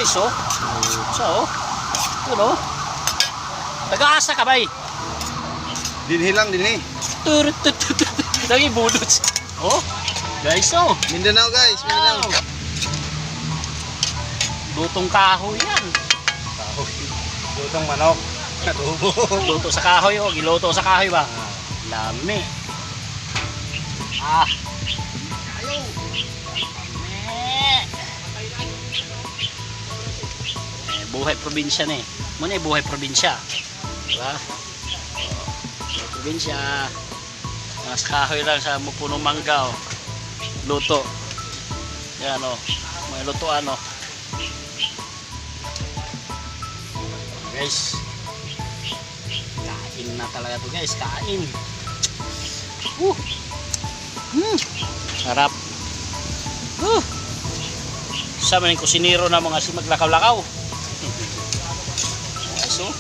guys, oh. So, yun, oh. Nag-aasa ka ba, eh? Dinhi lang, dinhi. Lagi budot. Oh, guys, oh. Mindanao guys, Mindanao. Lutong kahoy yan. Kahoy. Lutong manok. Adobo. Luto sa kahoy, oh. Giluto sa kahoy ba? Lami. Ah. Buhay probinsya na eh. Muna buhay probinsya. Diba? Buhay probinsya. Mas kahoy lang sa punong mangga, oh. Luto. Yan, oh. May lutoan, oh. Guys. Kain na talaga to, guys. Kain. Sarap. Sama ng kusinero na mga si maglakaw-lakaw. So,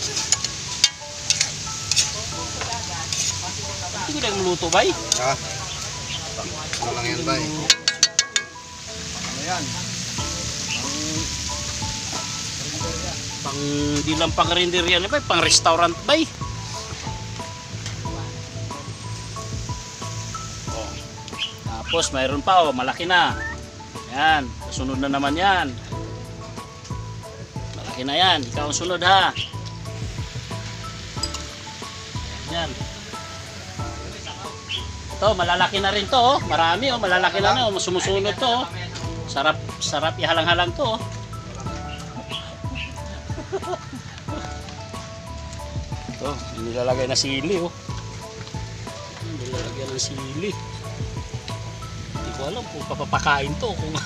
hindi ko lang maluto, bay. Ha? Ano lang yan, bay? Ano yan? Di lang pang render yan, bay. Pang restaurant, bay. Oh. Tapos mayroon pa, oh, malaki na. Yan, sunod na naman yan. Malaki na yan, ikaw ang sunod, ha. Yan. Ito, malalaki na rin to, oh. Marami, oh, malalaki na na, oh. Sumusunod to, oh. Sarap, sarap ihalang-halang to, oh. Ito, nilalagay na sili, oh. Nilalagay ng sili. Hindi ko alam kung papapakain to, kung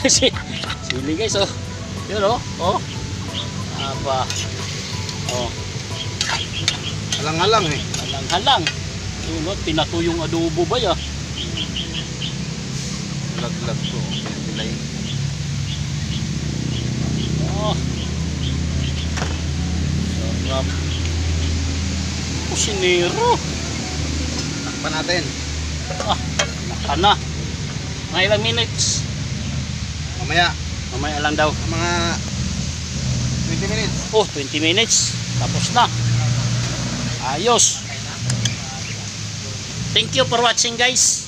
sili, guys, oh. Yun, oh. Oh. Aba. Oh. Halang-halang eh. Halang-halang. Yun, oh. Pinatuyong adobo ba, ya? Lag-lag to. Pilay. Oh. Sarap. Kusinero. Takpan natin. Ah, naka na. Mga ilang minutes. Mamaya. Mamaya lang daw. Mga 20 minutes. Oh, 20 minutes. Tapos na. Ayos. Thank you for watching, guys.